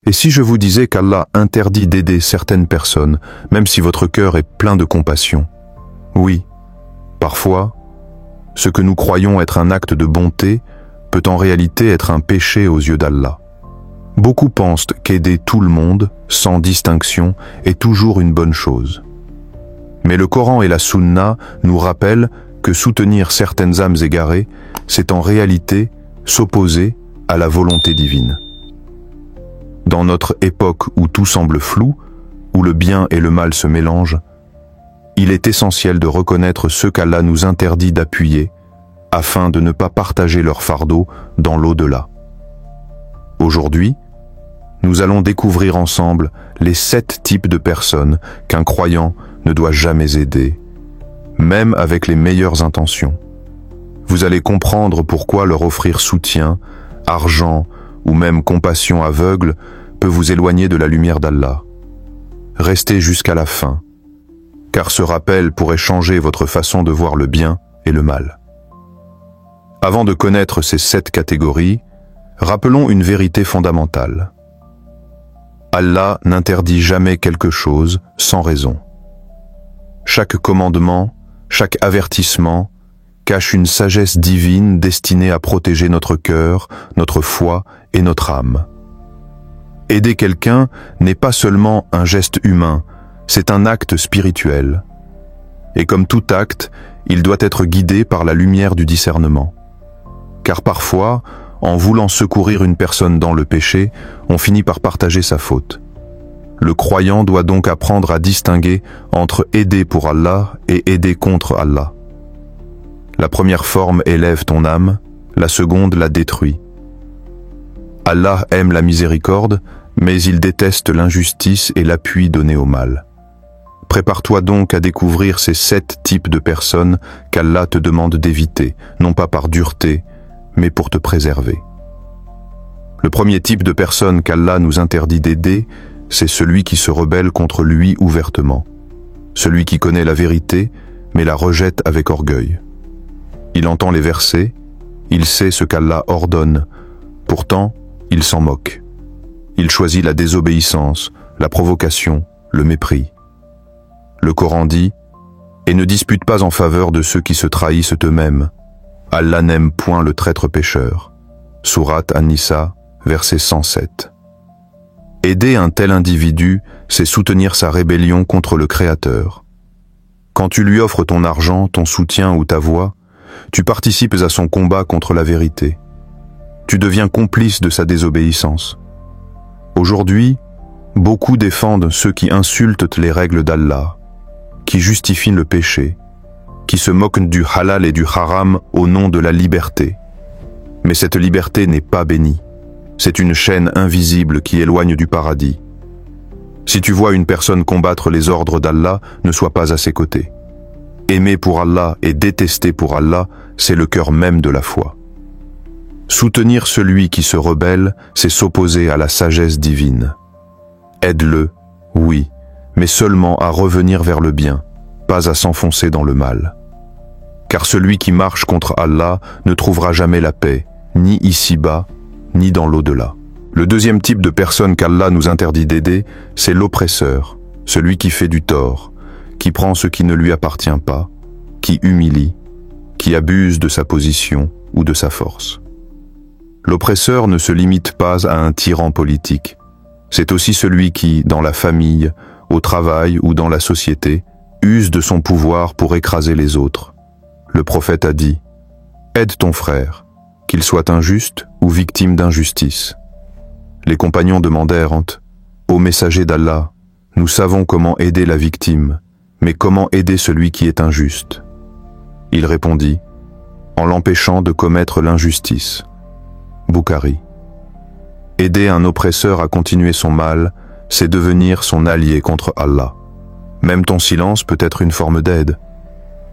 Et si je vous disais qu'Allah interdit d'aider certaines personnes, même si votre cœur est plein de compassion? Oui, parfois, ce que nous croyons être un acte de bonté peut en réalité être un péché aux yeux d'Allah. Beaucoup pensent qu'aider tout le monde, sans distinction, est toujours une bonne chose. Mais le Coran et la Sunna nous rappellent que soutenir certaines âmes égarées, c'est en réalité s'opposer à la volonté divine. Dans notre époque où tout semble flou, où le bien et le mal se mélangent, il est essentiel de reconnaître ceux qu'Allah nous interdit d'appuyer, afin de ne pas partager leur fardeau dans l'au-delà. Aujourd'hui, nous allons découvrir ensemble les 7 types de personnes qu'un croyant ne doit jamais aider, même avec les meilleures intentions. Vous allez comprendre pourquoi leur offrir soutien, argent ou même compassion aveugle peut vous éloigner de la lumière d'Allah. Restez jusqu'à la fin, car ce rappel pourrait changer votre façon de voir le bien et le mal. Avant de connaître ces 7 catégories, rappelons une vérité fondamentale. Allah n'interdit jamais quelque chose sans raison. Chaque commandement, chaque avertissement cache une sagesse divine destinée à protéger notre cœur, notre foi et notre âme. Aider quelqu'un n'est pas seulement un geste humain, c'est un acte spirituel. Et comme tout acte, il doit être guidé par la lumière du discernement. Car parfois, en voulant secourir une personne dans le péché, on finit par partager sa faute. Le croyant doit donc apprendre à distinguer entre aider pour Allah et aider contre Allah. La première forme élève ton âme, la seconde la détruit. Allah aime la miséricorde, mais il déteste l'injustice et l'appui donné au mal. Prépare-toi donc à découvrir ces 7 types de personnes qu'Allah te demande d'éviter, non pas par dureté, mais pour te préserver. Le premier type de personne qu'Allah nous interdit d'aider, c'est celui qui se rebelle contre lui ouvertement. Celui qui connaît la vérité, mais la rejette avec orgueil. Il entend les versets, il sait ce qu'Allah ordonne, pourtant il s'en moque. Il choisit la désobéissance, la provocation, le mépris. Le Coran dit « Et ne dispute pas en faveur de ceux qui se trahissent eux-mêmes. Allah n'aime point le traître pécheur. » Sourate An-Nisa, verset 107. Aider un tel individu, c'est soutenir sa rébellion contre le Créateur. Quand tu lui offres ton argent, ton soutien ou ta voix, tu participes à son combat contre la vérité. Tu deviens complice de sa désobéissance. Aujourd'hui, beaucoup défendent ceux qui insultent les règles d'Allah, qui justifient le péché, qui se moquent du halal et du haram au nom de la liberté. Mais cette liberté n'est pas bénie. C'est une chaîne invisible qui éloigne du paradis. Si tu vois une personne combattre les ordres d'Allah, ne sois pas à ses côtés. Aimer pour Allah et détester pour Allah, c'est le cœur même de la foi. Soutenir celui qui se rebelle, c'est s'opposer à la sagesse divine. Aide-le, oui, mais seulement à revenir vers le bien, pas à s'enfoncer dans le mal. Car celui qui marche contre Allah ne trouvera jamais la paix, ni ici-bas, ni dans l'au-delà. Le deuxième type de personne qu'Allah nous interdit d'aider, c'est l'oppresseur, celui qui fait du tort, qui prend ce qui ne lui appartient pas, qui humilie, qui abuse de sa position ou de sa force. L'oppresseur ne se limite pas à un tyran politique. C'est aussi celui qui, dans la famille, au travail ou dans la société, use de son pouvoir pour écraser les autres. Le prophète a dit « Aide ton frère, qu'il soit injuste ou victime d'injustice. » Les compagnons demandèrent « Ô messager d'Allah, nous savons comment aider la victime, mais comment aider celui qui est injuste ?» Il répondit « En l'empêchant de commettre l'injustice. » Bukhari. Aider un oppresseur à continuer son mal, c'est devenir son allié contre Allah. Même ton silence peut être une forme d'aide.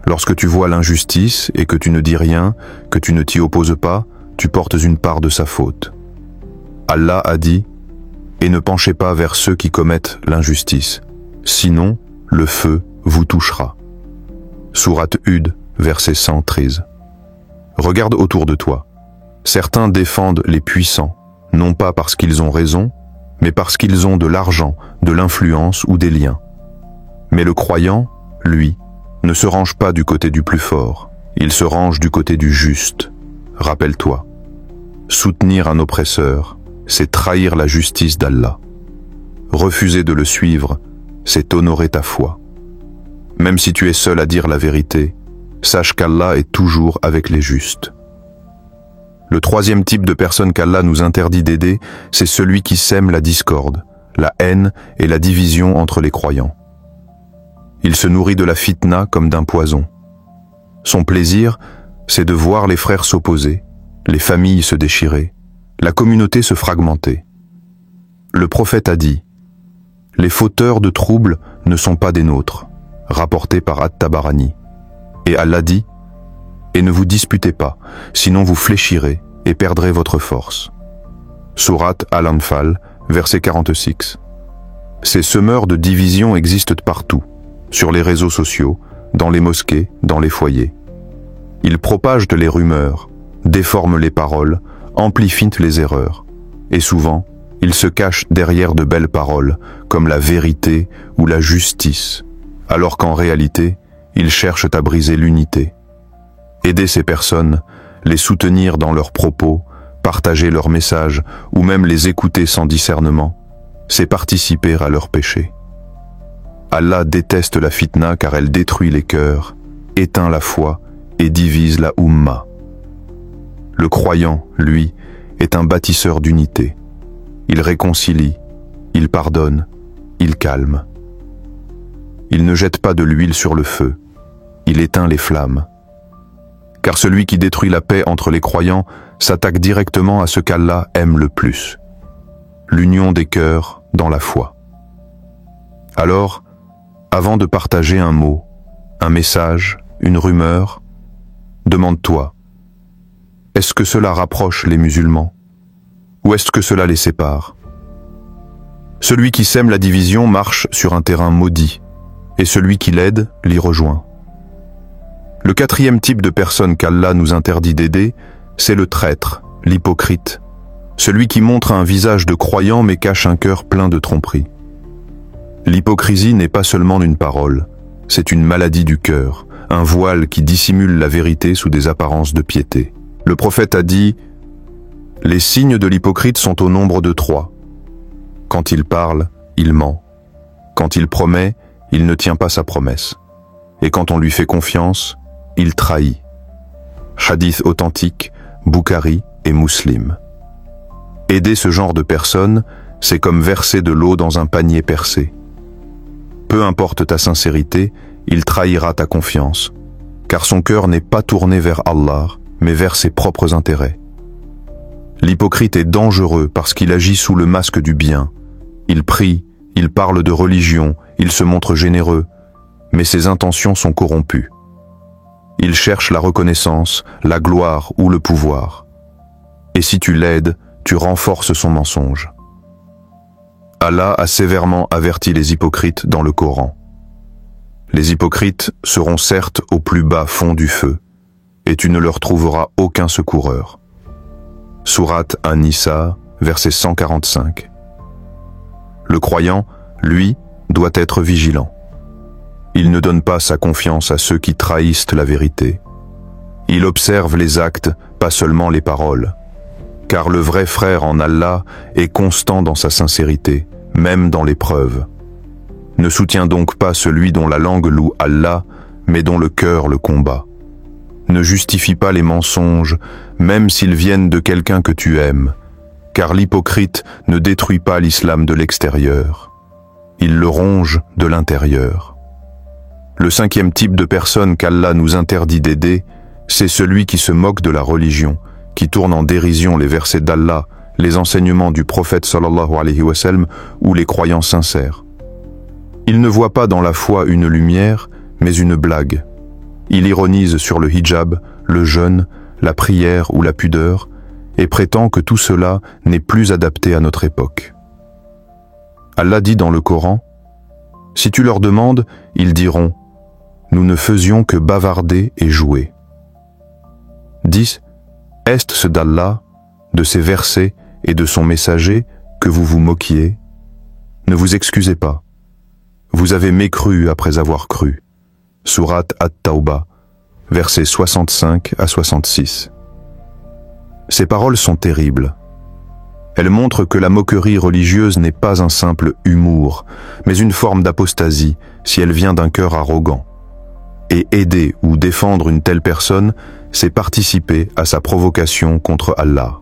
Lorsque tu vois l'injustice et que tu ne dis rien, que tu ne t'y opposes pas, tu portes une part de sa faute. Allah a dit « Et ne penchez pas vers ceux qui commettent l'injustice, sinon le feu vous touchera. » Sourate Hud, verset 113. Regarde autour de toi. Certains défendent les puissants, non pas parce qu'ils ont raison, mais parce qu'ils ont de l'argent, de l'influence ou des liens. Mais le croyant, lui, ne se range pas du côté du plus fort, il se range du côté du juste. Rappelle-toi, soutenir un oppresseur, c'est trahir la justice d'Allah. Refuser de le suivre, c'est honorer ta foi. Même si tu es seul à dire la vérité, sache qu'Allah est toujours avec les justes. Le troisième type de personne qu'Allah nous interdit d'aider, c'est celui qui sème la discorde, la haine et la division entre les croyants. Il se nourrit de la fitna comme d'un poison. Son plaisir, c'est de voir les frères s'opposer, les familles se déchirer, la communauté se fragmenter. Le prophète a dit « Les fauteurs de troubles ne sont pas des nôtres », rapporté par At-Tabarani. Et Allah dit « Et ne vous disputez pas, sinon vous fléchirez et perdrez votre force. » Sourate Al-Anfal, verset 46. Ces semeurs de division existent partout, sur les réseaux sociaux, dans les mosquées, dans les foyers. Ils propagent les rumeurs, déforment les paroles, amplifient les erreurs. Et souvent, ils se cachent derrière de belles paroles, comme la vérité ou la justice, alors qu'en réalité, ils cherchent à briser l'unité. Aider ces personnes, les soutenir dans leurs propos, partager leurs messages ou même les écouter sans discernement, c'est participer à leur péché. Allah déteste la fitna car elle détruit les cœurs, éteint la foi et divise la Ummah. Le croyant, lui, est un bâtisseur d'unité. Il réconcilie, il pardonne, il calme. Il ne jette pas de l'huile sur le feu, il éteint les flammes. Car celui qui détruit la paix entre les croyants s'attaque directement à ce qu'Allah aime le plus, l'union des cœurs dans la foi. Alors, avant de partager un mot, un message, une rumeur, demande-toi, est-ce que cela rapproche les musulmans ou est-ce que cela les sépare? Celui qui sème la division marche sur un terrain maudit et celui qui l'aide l'y rejoint. Le quatrième type de personne qu'Allah nous interdit d'aider, c'est le traître, l'hypocrite, celui qui montre un visage de croyant mais cache un cœur plein de tromperies. L'hypocrisie n'est pas seulement une parole, c'est une maladie du cœur, un voile qui dissimule la vérité sous des apparences de piété. Le prophète a dit « Les signes de l'hypocrite sont au nombre de 3. Quand il parle, il ment. Quand il promet, il ne tient pas sa promesse. Et quand on lui fait confiance, il trahit. » Hadith authentique, Bukhari et Muslim. Aider ce genre de personnes, c'est comme verser de l'eau dans un panier percé. Peu importe ta sincérité, il trahira ta confiance, car son cœur n'est pas tourné vers Allah, mais vers ses propres intérêts. L'hypocrite est dangereux parce qu'il agit sous le masque du bien. Il prie, il parle de religion, il se montre généreux, mais ses intentions sont corrompues. Il cherche la reconnaissance, la gloire ou le pouvoir. Et si tu l'aides, tu renforces son mensonge. Allah a sévèrement averti les hypocrites dans le Coran. Les hypocrites seront certes au plus bas fond du feu, et tu ne leur trouveras aucun secoureur. Sourate An-Nisa, verset 145. Le croyant, lui, doit être vigilant. Il ne donne pas sa confiance à ceux qui trahissent la vérité. Il observe les actes, pas seulement les paroles. Car le vrai frère en Allah est constant dans sa sincérité, même dans l'épreuve. Ne soutiens donc pas celui dont la langue loue Allah, mais dont le cœur le combat. Ne justifie pas les mensonges, même s'ils viennent de quelqu'un que tu aimes, car l'hypocrite ne détruit pas l'islam de l'extérieur. Il le ronge de l'intérieur. Le cinquième type de personne qu'Allah nous interdit d'aider, c'est celui qui se moque de la religion, qui tourne en dérision les versets d'Allah, les enseignements du prophète sallallahu alayhi wa sallam ou les croyants sincères. Il ne voit pas dans la foi une lumière, mais une blague. Il ironise sur le hijab, le jeûne, la prière ou la pudeur, et prétend que tout cela n'est plus adapté à notre époque. Allah dit dans le Coran, « Si tu leur demandes, ils diront, nous ne faisions que bavarder et jouer. » 10. Est-ce d'Allah, de ses versets et de son messager que vous vous moquiez? Ne vous excusez pas. Vous avez mécru après avoir cru. Sourate At-Tawbah, versets 65 à 66. Ces paroles sont terribles. Elles montrent que la moquerie religieuse n'est pas un simple humour, mais une forme d'apostasie si elle vient d'un cœur arrogant. Et aider ou défendre une telle personne, c'est participer à sa provocation contre Allah.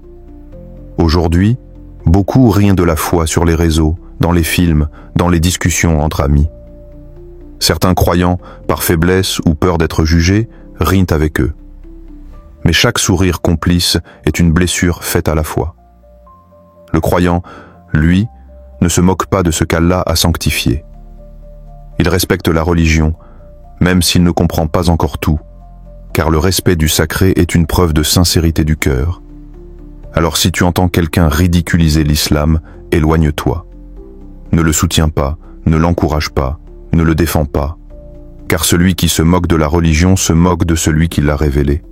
Aujourd'hui, beaucoup rient de la foi sur les réseaux, dans les films, dans les discussions entre amis. Certains croyants, par faiblesse ou peur d'être jugés, rient avec eux. Mais chaque sourire complice est une blessure faite à la foi. Le croyant, lui, ne se moque pas de ce qu'Allah a sanctifié. Il respecte la religion, même s'il ne comprend pas encore tout, car le respect du sacré est une preuve de sincérité du cœur. Alors si tu entends quelqu'un ridiculiser l'islam, éloigne-toi. Ne le soutiens pas, ne l'encourage pas, ne le défends pas, car celui qui se moque de la religion se moque de celui qui l'a révélée.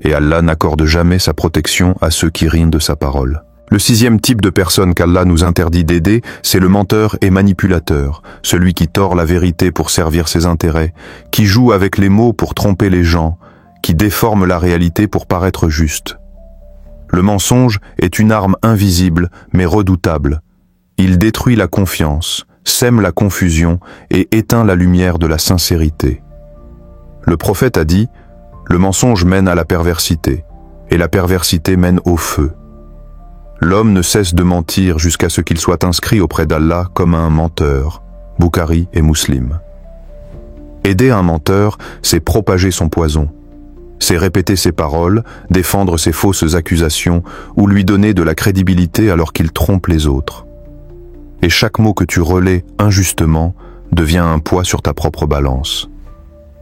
Et Allah n'accorde jamais sa protection à ceux qui rient de sa parole. Le sixième type de personne qu'Allah nous interdit d'aider, c'est le menteur et manipulateur, celui qui tord la vérité pour servir ses intérêts, qui joue avec les mots pour tromper les gens, qui déforme la réalité pour paraître juste. Le mensonge est une arme invisible mais redoutable. Il détruit la confiance, sème la confusion et éteint la lumière de la sincérité. Le prophète a dit « Le mensonge mène à la perversité, et la perversité mène au feu. » L'homme ne cesse de mentir jusqu'à ce qu'il soit inscrit auprès d'Allah comme un menteur. Bukhari et Muslim. Aider un menteur, c'est propager son poison. C'est répéter ses paroles, défendre ses fausses accusations ou lui donner de la crédibilité alors qu'il trompe les autres. Et chaque mot que tu relais injustement devient un poids sur ta propre balance.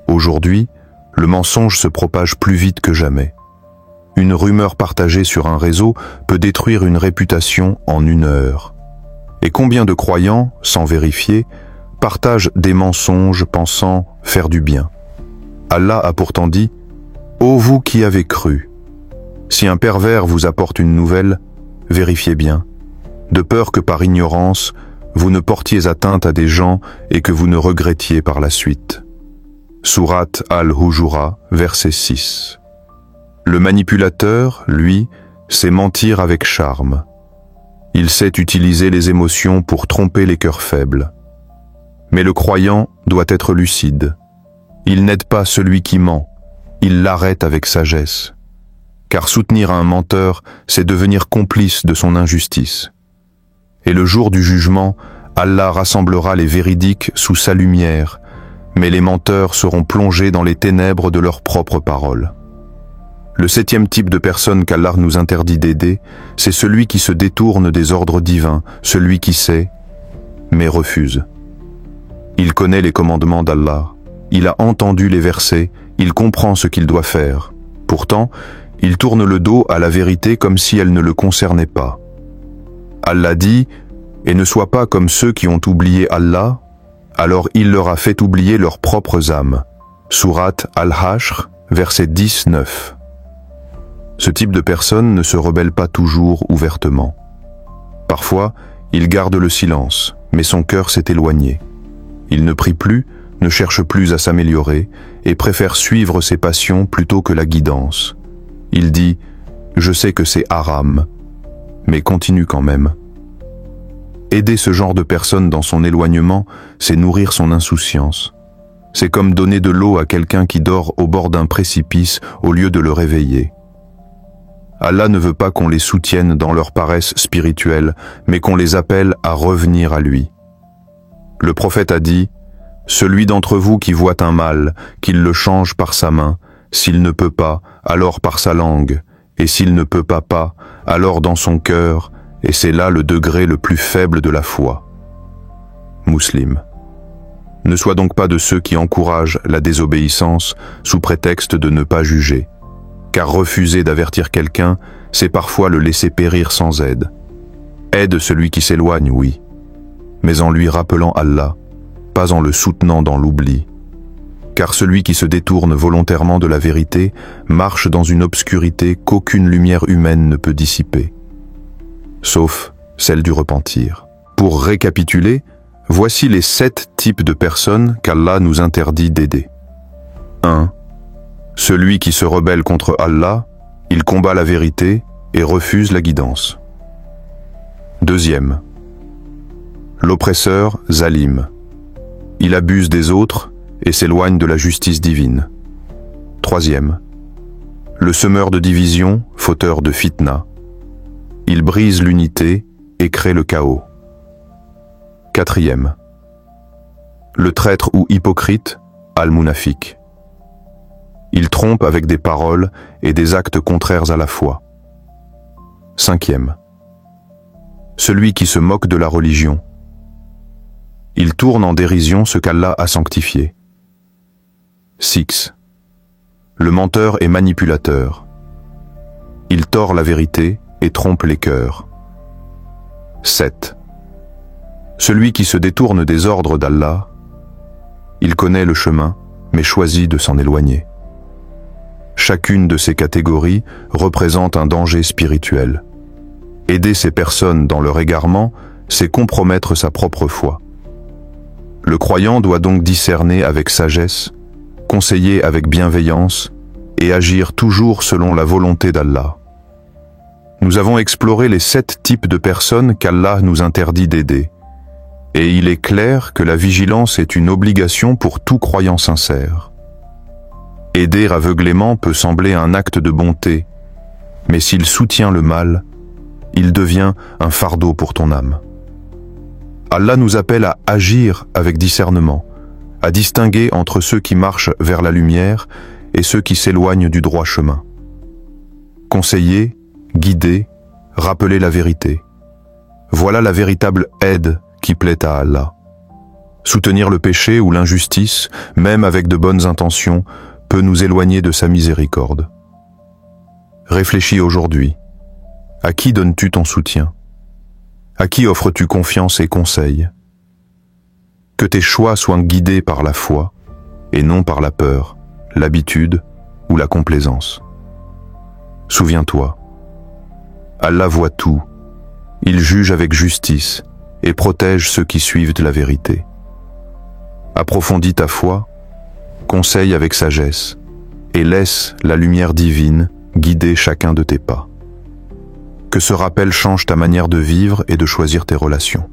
Aujourd'hui, le mensonge se propage plus vite que jamais. Une rumeur partagée sur un réseau peut détruire une réputation en 1 heure. Et combien de croyants, sans vérifier, partagent des mensonges pensant faire du bien. Allah a pourtant dit « Ô vous qui avez cru, si un pervers vous apporte une nouvelle, vérifiez bien, de peur que par ignorance, vous ne portiez atteinte à des gens et que vous ne regrettiez par la suite. » Sourate Al-Hujura, verset 6. Le manipulateur, lui, sait mentir avec charme. Il sait utiliser les émotions pour tromper les cœurs faibles. Mais le croyant doit être lucide. Il n'aide pas celui qui ment, il l'arrête avec sagesse. Car soutenir un menteur, c'est devenir complice de son injustice. Et le jour du jugement, Allah rassemblera les véridiques sous sa lumière, mais les menteurs seront plongés dans les ténèbres de leurs propres paroles. Le 7e type de personne qu'Allah nous interdit d'aider, c'est celui qui se détourne des ordres divins, celui qui sait, mais refuse. Il connaît les commandements d'Allah, il a entendu les versets, il comprend ce qu'il doit faire. Pourtant, il tourne le dos à la vérité comme si elle ne le concernait pas. Allah dit « Et ne sois pas comme ceux qui ont oublié Allah, alors il leur a fait oublier leurs propres âmes. » Sourate Al-Hashr, verset 10-9. Ce type de personne ne se rebelle pas toujours ouvertement. Parfois, il garde le silence, mais son cœur s'est éloigné. Il ne prie plus, ne cherche plus à s'améliorer et préfère suivre ses passions plutôt que la guidance. Il dit « Je sais que c'est haram », mais continue quand même. Aider ce genre de personne dans son éloignement, c'est nourrir son insouciance. C'est comme donner de l'eau à quelqu'un qui dort au bord d'un précipice au lieu de le réveiller. Allah ne veut pas qu'on les soutienne dans leur paresse spirituelle, mais qu'on les appelle à revenir à lui. Le prophète a dit « Celui d'entre vous qui voit un mal, qu'il le change par sa main, s'il ne peut pas, alors par sa langue, et s'il ne peut pas, alors dans son cœur, et c'est là le degré le plus faible de la foi. » Muslim. Ne sois donc pas de ceux qui encouragent la désobéissance sous prétexte de ne pas juger. Car refuser d'avertir quelqu'un, c'est parfois le laisser périr sans aide. Aide celui qui s'éloigne, oui, mais en lui rappelant Allah, pas en le soutenant dans l'oubli. Car celui qui se détourne volontairement de la vérité marche dans une obscurité qu'aucune lumière humaine ne peut dissiper, sauf celle du repentir. Pour récapituler, voici les 7 types de personnes qu'Allah nous interdit d'aider. 1. Celui qui se rebelle contre Allah, il combat la vérité et refuse la guidance. 2. L'oppresseur zalim. Il abuse des autres et s'éloigne de la justice divine. 3. Le semeur de division, fauteur de fitna. Il brise l'unité et crée le chaos. 4. Le traître ou hypocrite, al-munafik. Il trompe avec des paroles et des actes contraires à la foi. 5. Celui qui se moque de la religion. Il tourne en dérision ce qu'Allah a sanctifié. 6. Le menteur et manipulateur. Il tord la vérité et trompe les cœurs. 7. Celui qui se détourne des ordres d'Allah. Il connaît le chemin, mais choisit de s'en éloigner. Chacune de ces catégories représente un danger spirituel. Aider ces personnes dans leur égarement, c'est compromettre sa propre foi. Le croyant doit donc discerner avec sagesse, conseiller avec bienveillance et agir toujours selon la volonté d'Allah. Nous avons exploré les 7 types de personnes qu'Allah nous interdit d'aider. Et il est clair que la vigilance est une obligation pour tout croyant sincère. Aider aveuglément peut sembler un acte de bonté, mais s'il soutient le mal, il devient un fardeau pour ton âme. Allah nous appelle à agir avec discernement, à distinguer entre ceux qui marchent vers la lumière et ceux qui s'éloignent du droit chemin. Conseiller, guider, rappeler la vérité. Voilà la véritable aide qui plaît à Allah. Soutenir le péché ou l'injustice, même avec de bonnes intentions, peut nous éloigner de sa miséricorde. Réfléchis aujourd'hui. À qui donnes-tu ton soutien? À qui offres-tu confiance et conseil? Que tes choix soient guidés par la foi et non par la peur, l'habitude ou la complaisance. Souviens-toi, Allah voit tout, il juge avec justice et protège ceux qui suivent la vérité. Approfondis ta foi, conseille avec sagesse et laisse la lumière divine guider chacun de tes pas. Que ce rappel change ta manière de vivre et de choisir tes relations.